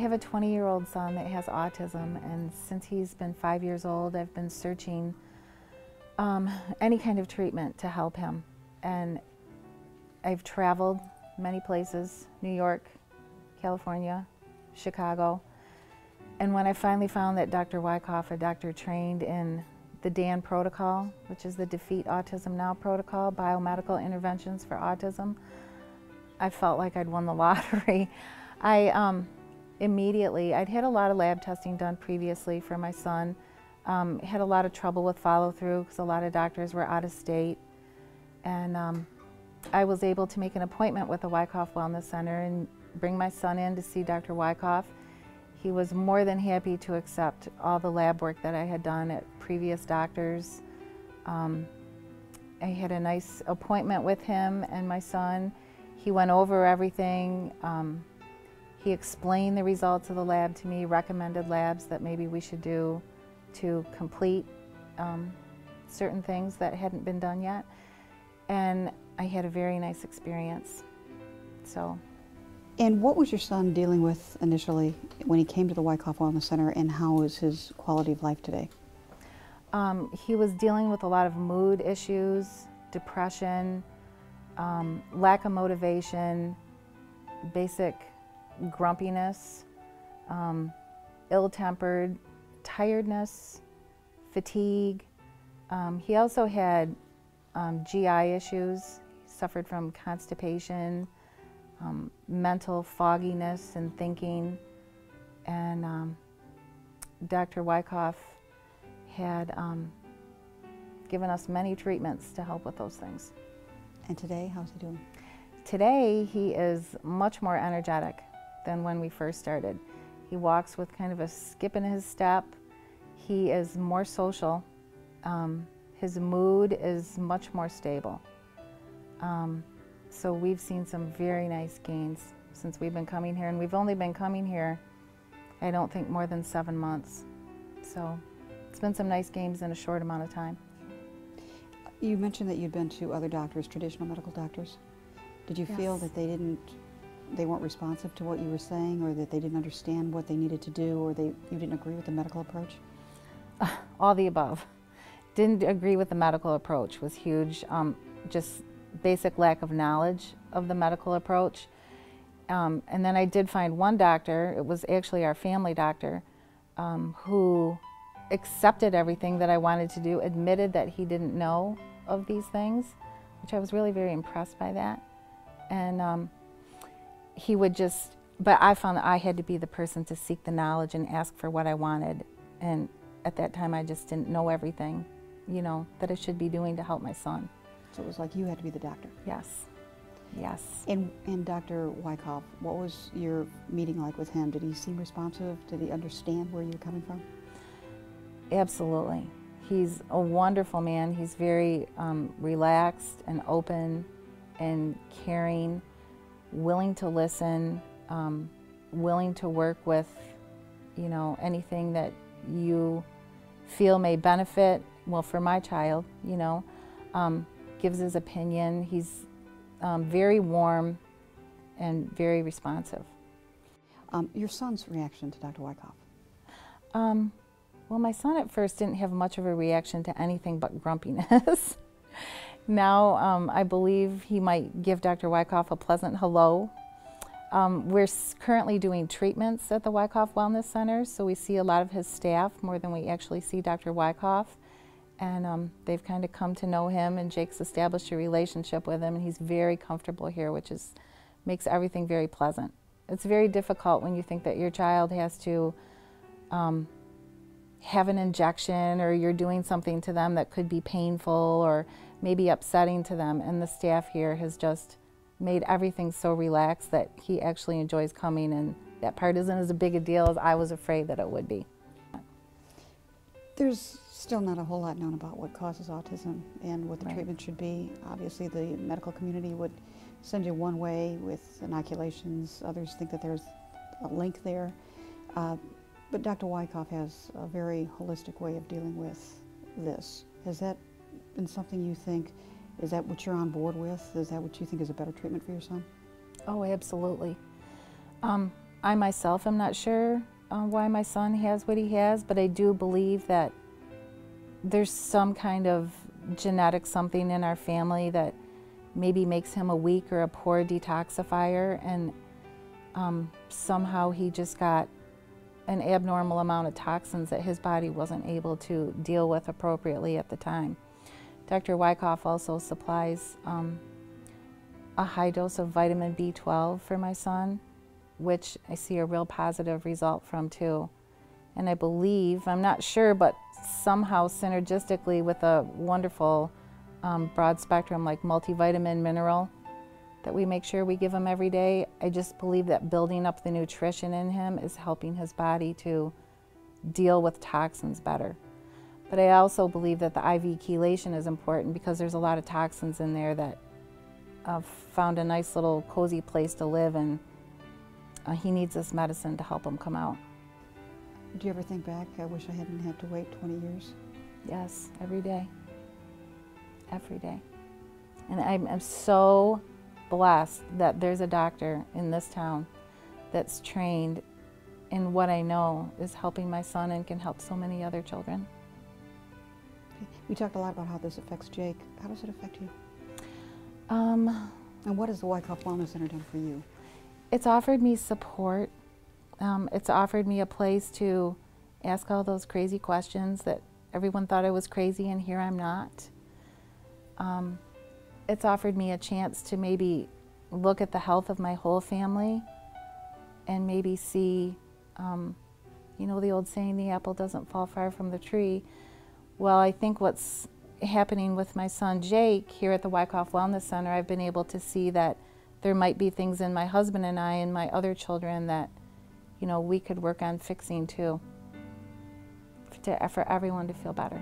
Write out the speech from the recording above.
have a 20-year-old son that has autism, and since he's been 5 years old, I've been searching any kind of treatment to help him. And I've traveled many places, New York, California, Chicago. And when I finally found that Dr. Wyckoff, a doctor trained in the DAN protocol, which is the Defeat Autism Now protocol, biomedical interventions for autism, I felt like I'd won the lottery. Immediately, I'd had a lot of lab testing done previously for my son. Had a lot of trouble with follow-through because a lot of doctors were out of state. And I was able to make an appointment with the Wyckoff Wellness Center and bring my son in to see Dr. Wyckoff. He was more than happy to accept all the lab work that I had done at previous doctors. I had a nice appointment with him and my son. He went over everything. He explained the results of the lab to me, recommended labs that maybe we should do to complete certain things that hadn't been done yet. And I had a very nice experience. And what was your son dealing with initially when he came to the Wyckoff Wellness Center, and how is his quality of life today? He was dealing with a lot of mood issues, depression, lack of motivation, basic grumpiness, ill-tempered, tiredness, fatigue. He also had GI issues. He suffered from constipation, mental fogginess and thinking, and Dr. Wyckoff had given us many treatments to help with those things. And today, how's he doing? Today, he is much more energetic than when we first started. He walks with kind of a skip in his step. He is more social. His mood is much more stable. So we've seen some very nice gains since we've been coming here, and we've only been coming here, I don't think, more than 7 months. So it's been some nice gains in a short amount of time. You mentioned that you'd been to other doctors, traditional medical doctors. Did you feel that they weren't responsive to what you were saying, or that they didn't understand what they needed to do, or you didn't agree with the medical approach? All the above. Didn't agree with the medical approach was huge. Just basic lack of knowledge of the medical approach. And then I did find one doctor, it was actually our family doctor, who accepted everything that I wanted to do, admitted that he didn't know of these things, which I was really very impressed by that. And he would just, but I found that I had to be the person to seek the knowledge and ask for what I wanted. And at that time, I just didn't know everything, you know, that I should be doing to help my son. So it was like you had to be the doctor? Yes, yes. And Dr. Wyckoff, what was your meeting like with him? Did he seem responsive? Did he understand where you were coming from? Absolutely. He's a wonderful man. He's very relaxed and open and caring, willing to listen, willing to work with, you know, anything that you feel may benefit, well, for my child, you know, gives his opinion. He's very warm and very responsive. Your son's reaction to Dr. Wyckoff? Well, my son at first didn't have much of a reaction to anything but grumpiness. Now, I believe he might give Dr. Wyckoff a pleasant hello. We're currently doing treatments at the Wyckoff Wellness Center, so we see a lot of his staff more than we actually see Dr. Wyckoff. And they've kind of come to know him, and Jake's established a relationship with him, and he's very comfortable here, which makes everything very pleasant. It's very difficult when you think that your child has to have an injection, or you're doing something to them that could be painful or maybe upsetting to them, and the staff here has just made everything so relaxed that he actually enjoys coming, and that part isn't as big a deal as I was afraid that it would be. There's still not a whole lot known about what causes autism and what the Right. treatment should be. Obviously, the medical community would send you one way with inoculations. Others think that there's a link there. But Dr. Wyckoff has a very holistic way of dealing with this. Has that been something you think, is that what you're on board with? Is that what you think is a better treatment for your son? Oh, absolutely. I myself am not sure why my son has what he has, but I do believe that there's some kind of genetic something in our family that maybe makes him a weak or a poor detoxifier, and somehow he just got an abnormal amount of toxins that his body wasn't able to deal with appropriately at the time. Dr. Wyckoff also supplies a high dose of vitamin B12 for my son, which I see a real positive result from too. And I believe, I'm not sure, but somehow synergistically with a wonderful broad spectrum like multivitamin mineral that we make sure we give him every day, I just believe that building up the nutrition in him is helping his body to deal with toxins better. But I also believe that the IV chelation is important because there's a lot of toxins in there that found a nice little cozy place to live, and he needs this medicine to help him come out. Do you ever think back, I wish I hadn't had to wait 20 years? Yes, every day. Every day. And I'm so blessed that there's a doctor in this town that's trained in what I know is helping my son and can help so many other children. Okay. We talked a lot about how this affects Jake. How does it affect you? And what has the Wyckoff Wellness Center done for you? It's offered me support. It's offered me a place to ask all those crazy questions that everyone thought I was crazy, and here I'm not. It's offered me a chance to maybe look at the health of my whole family and maybe see, you know the old saying, the apple doesn't fall far from the tree. Well, I think what's happening with my son Jake here at the Wyckoff Wellness Center, I've been able to see that there might be things in my husband and I and my other children that, you know, we could work on fixing too, for everyone to feel better.